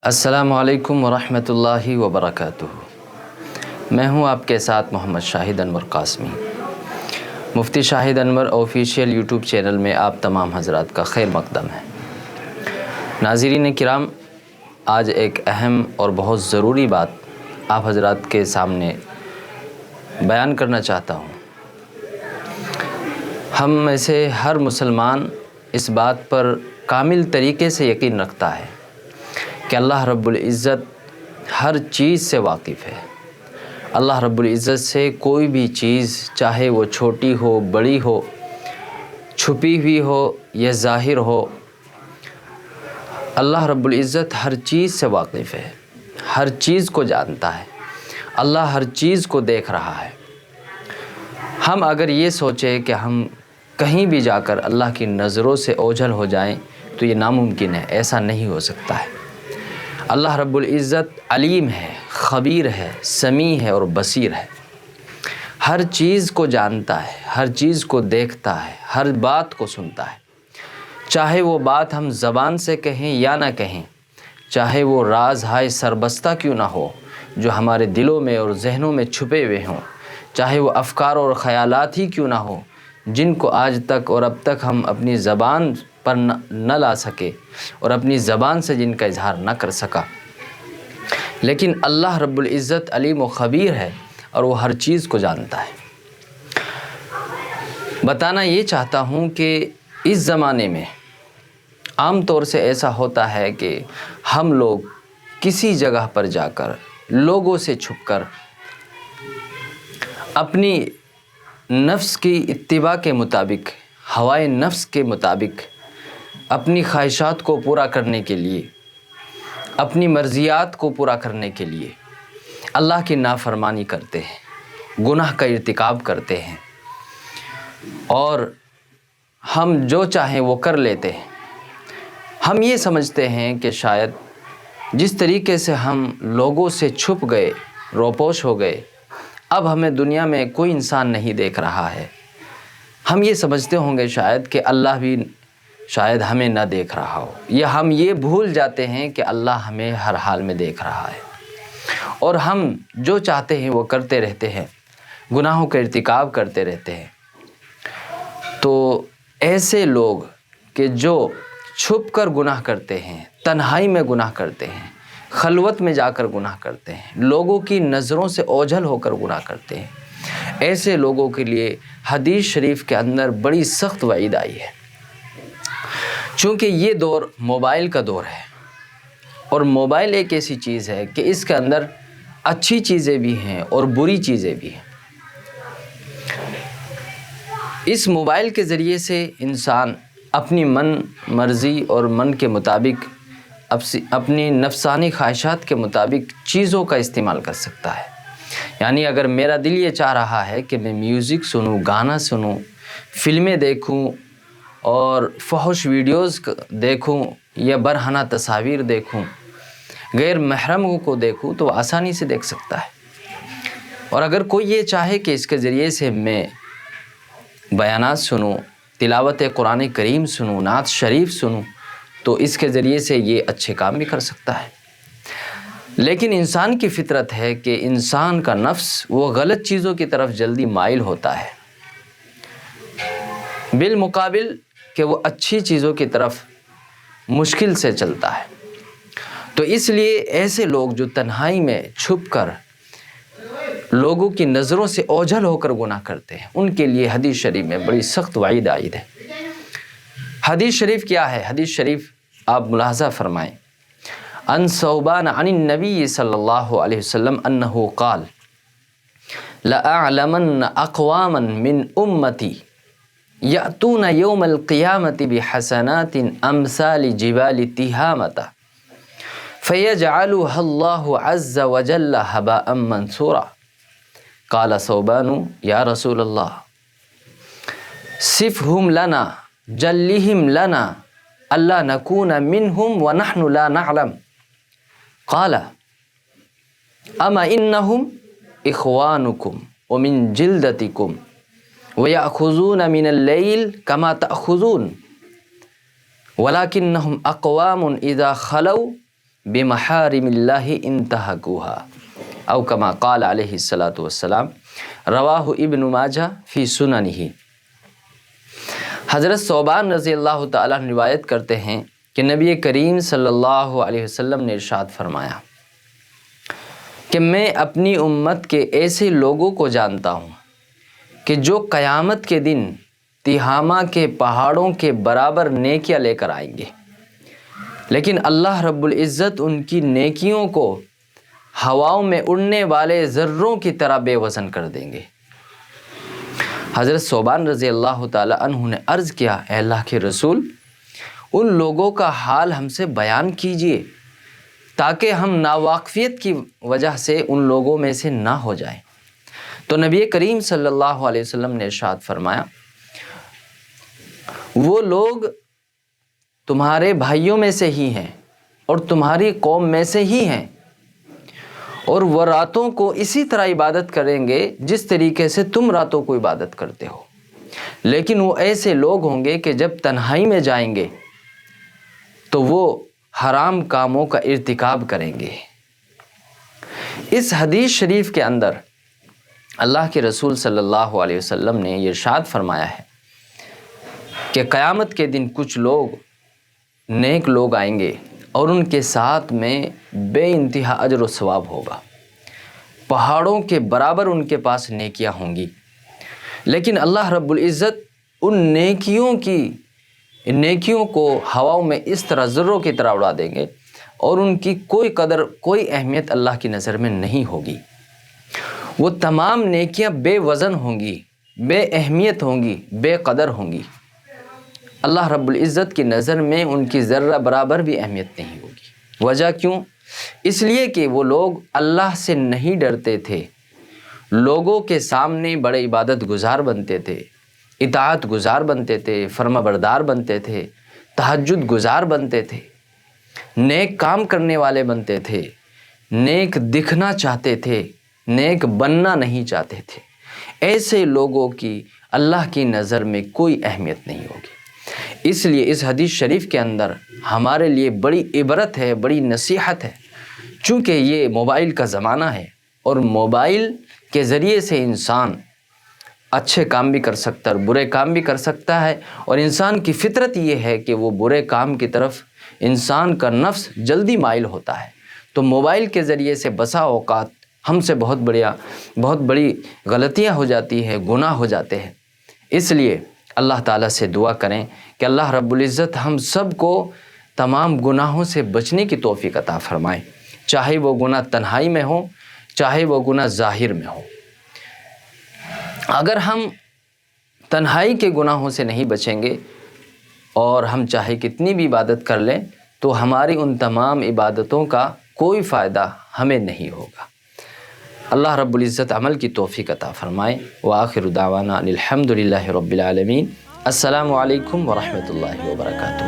السلام علیکم ورحمۃ اللہ وبرکاتہ۔ میں ہوں آپ کے ساتھ محمد شاہد انور قاسمی۔ مفتی شاہد انور آفیشیل یوٹیوب چینل میں آپ تمام حضرات کا خیر مقدم ہے۔ ناظرین کرام، آج ایک اہم اور بہت ضروری بات آپ حضرات کے سامنے بیان کرنا چاہتا ہوں۔ ہم میں سے ہر مسلمان اس بات پر کامل طریقے سے یقین رکھتا ہے کہ اللہ رب العزت ہر چیز سے واقف ہے۔ اللہ رب العزت سے کوئی بھی چیز، چاہے وہ چھوٹی ہو، بڑی ہو، چھپی ہوئی ہو یا ظاہر ہو، اللہ رب العزت ہر چیز سے واقف ہے، ہر چیز کو جانتا ہے، اللہ ہر چیز کو دیکھ رہا ہے۔ ہم اگر یہ سوچیں کہ ہم کہیں بھی جا کر اللہ کی نظروں سے اوجھل ہو جائیں تو یہ ناممکن ہے، ایسا نہیں ہو سکتا ہے۔ اللہ رب العزت علیم ہے، خبیر ہے، سمیع ہے اور بصیر ہے۔ ہر چیز کو جانتا ہے، ہر چیز کو دیکھتا ہے، ہر بات کو سنتا ہے، چاہے وہ بات ہم زبان سے کہیں یا نہ کہیں، چاہے وہ راز ہائے سربستہ کیوں نہ ہو جو ہمارے دلوں میں اور ذہنوں میں چھپے ہوئے ہوں، چاہے وہ افکار اور خیالات ہی کیوں نہ ہوں جن کو آج تک اور اب تک ہم اپنی زبان پر نہ لا سکے اور اپنی زبان سے جن کا اظہار نہ کر سکا، لیکن اللہ رب العزت علیم و خبیر ہے اور وہ ہر چیز کو جانتا ہے۔ بتانا یہ چاہتا ہوں کہ اس زمانے میں عام طور سے ایسا ہوتا ہے کہ ہم لوگ کسی جگہ پر جا کر لوگوں سے چھپ کر اپنی نفس کی اتباع کے مطابق، ہوائے نفس کے مطابق، اپنی خواہشات کو پورا کرنے کے لیے، اپنی مرضیات کو پورا کرنے کے لیے اللہ کی نافرمانی کرتے ہیں، گناہ کا ارتکاب کرتے ہیں اور ہم جو چاہیں وہ کر لیتے ہیں۔ ہم یہ سمجھتے ہیں کہ شاید جس طریقے سے ہم لوگوں سے چھپ گئے، روپوش ہو گئے، اب ہمیں دنیا میں کوئی انسان نہیں دیکھ رہا ہے۔ ہم یہ سمجھتے ہوں گے شاید کہ اللہ بھی شاید ہمیں نہ دیکھ رہا ہو، یا ہم یہ بھول جاتے ہیں کہ اللہ ہمیں ہر حال میں دیکھ رہا ہے، اور ہم جو چاہتے ہیں وہ کرتے رہتے ہیں، گناہوں کا ارتکاب کرتے رہتے ہیں۔ تو ایسے لوگ کہ جو چھپ کر گناہ کرتے ہیں، تنہائی میں گناہ کرتے ہیں، خلوت میں جا کر گناہ کرتے ہیں، لوگوں کی نظروں سے اوجھل ہو کر گناہ کرتے ہیں، ایسے لوگوں کے لیے حدیث شریف کے اندر بڑی سخت وعید آئی ہے۔ چونکہ یہ دور موبائل کا دور ہے، اور موبائل ایک ایسی چیز ہے کہ اس کے اندر اچھی چیزیں بھی ہیں اور بری چیزیں بھی ہیں۔ اس موبائل کے ذریعے سے انسان اپنی من مرضی اور من کے مطابق، اپنی نفسانی خواہشات کے مطابق چیزوں کا استعمال کر سکتا ہے۔ یعنی اگر میرا دل یہ چاہ رہا ہے کہ میں میوزک سنوں، گانا سنوں، فلمیں دیکھوں اور فحش ویڈیوز دیکھوں یا برہنہ تصاویر دیکھوں، غیر محرموں کو دیکھوں، تو وہ آسانی سے دیکھ سکتا ہے۔ اور اگر کوئی یہ چاہے کہ اس کے ذریعے سے میں بیانات سنوں، تلاوت قرآن کریم سنوں، نعت شریف سنوں، تو اس کے ذریعے سے یہ اچھے کام بھی کر سکتا ہے۔ لیکن انسان کی فطرت ہے کہ انسان کا نفس وہ غلط چیزوں کی طرف جلدی مائل ہوتا ہے، بالمقابل کہ وہ اچھی چیزوں کی طرف مشکل سے چلتا ہے۔ تو اس لیے ایسے لوگ جو تنہائی میں چھپ کر لوگوں کی نظروں سے اوجھل ہو کر گناہ کرتے ہیں، ان کے لیے حدیث شریف میں بڑی سخت وعید آئی ہے۔ حدیث شریف کیا ہے؟ حدیث شریف آپ ملاحظہ فرمائیں۔ عن ثوبان عن النبی صلی اللہ علیہ وسلم انہ قال لأعلمن اقواما من امتی یأتون یوم القیامة بحسنات امثال جبال تہامة فیجعلها اللہ عز وجل ہباء منثورا۔ قال ثوبان یا رسول اللہ صفهم لنا جلهم لنا الا نكون منهم ونحن لا نعلم۔ قال اما انهم اخوانكم ومن جلدتكم ويأخذون من الليل كما تأخذون ولكنهم اقوام اذا خلوا بمحارم اللہ انتہکوها او کما قال علیہ الصلاۃ والسلام، رواہ ابن ماجہ فی سننہ۔ حضرت ثوبان رضی اللہ تعالیٰ عنہ روایت کرتے ہیں کہ نبی کریم صلی اللہ علیہ وسلم نے ارشاد فرمایا کہ میں اپنی امت کے ایسے لوگوں کو جانتا ہوں کہ جو قیامت کے دن تہامہ کے پہاڑوں کے برابر نیکیاں لے کر آئیں گے، لیکن اللہ رب العزت ان کی نیکیوں کو ہواؤں میں اڑنے والے ذروں کی طرح بے وزن کر دیں گے۔ حضرت ثوبان رضی اللہ تعالی عنہ نے عرض کیا، اے اللہ کے رسول، ان لوگوں کا حال ہم سے بیان کیجئے تاکہ ہم ناواقفیت کی وجہ سے ان لوگوں میں سے نہ ہو جائیں۔ تو نبی کریم صلی اللہ علیہ وسلم نے ارشاد فرمایا، وہ لوگ تمہارے بھائیوں میں سے ہی ہیں اور تمہاری قوم میں سے ہی ہیں، اور وہ راتوں کو اسی طرح عبادت کریں گے جس طریقے سے تم راتوں کو عبادت کرتے ہو، لیکن وہ ایسے لوگ ہوں گے کہ جب تنہائی میں جائیں گے تو وہ حرام کاموں کا ارتکاب کریں گے۔ اس حدیث شریف کے اندر اللہ کے رسول صلی اللہ علیہ وسلم نے یہ ارشاد فرمایا ہے کہ قیامت کے دن کچھ لوگ نیک لوگ آئیں گے اور ان کے ساتھ میں بے انتہا اجر و ثواب ہوگا، پہاڑوں کے برابر ان کے پاس نیکیاں ہوں گی، لیکن اللہ رب العزت ان نیکیوں کو ہواؤں میں اس طرح ذروں کی طرح اڑا دیں گے اور ان کی کوئی قدر کوئی اہمیت اللہ کی نظر میں نہیں ہوگی۔ وہ تمام نیکیاں بے وزن ہوں گی، بے اہمیت ہوں گی، بے قدر ہوں گی۔ اللہ رب العزت کی نظر میں ان کی ذرہ برابر بھی اہمیت نہیں ہوگی۔ وجہ کیوں؟ اس لیے کہ وہ لوگ اللہ سے نہیں ڈرتے تھے، لوگوں کے سامنے بڑے عبادت گزار بنتے تھے، اطاعت گزار بنتے تھے، فرما بردار بنتے تھے، تہجد گزار بنتے تھے، نیک کام کرنے والے بنتے تھے، نیک دکھنا چاہتے تھے، نیک بننا نہیں چاہتے تھے۔ ایسے لوگوں کی اللہ کی نظر میں کوئی اہمیت نہیں ہوگی۔ اس لیے اس حدیث شریف کے اندر ہمارے لیے بڑی عبرت ہے، بڑی نصیحت ہے، چونکہ یہ موبائل کا زمانہ ہے اور موبائل کے ذریعے سے انسان اچھے کام بھی کر سکتا ہے اور برے کام بھی کر سکتا ہے، اور انسان کی فطرت یہ ہے کہ وہ برے کام کی طرف انسان کا نفس جلدی مائل ہوتا ہے۔ تو موبائل کے ذریعے سے بسا اوقات ہم سے بہت بڑی غلطیاں ہو جاتی ہیں، گناہ ہو جاتے ہیں۔ اس لیے اللہ تعالیٰ سے دعا کریں کہ اللہ رب العزت ہم سب کو تمام گناہوں سے بچنے کی توفیق عطا فرمائیں، چاہے وہ گناہ تنہائی میں ہوں، چاہے وہ گناہ ظاہر میں ہوں۔ اگر ہم تنہائی کے گناہوں سے نہیں بچیں گے اور ہم چاہے کتنی بھی عبادت کر لیں تو ہماری ان تمام عبادتوں کا کوئی فائدہ ہمیں نہیں ہوگا۔ اللہ رب العزت عمل کی توفیق عطا فرمائے۔ وآخر دعوانا ان الحمد للہ رب العالمین۔ السلام علیکم ورحمۃ اللہ وبرکاتہ۔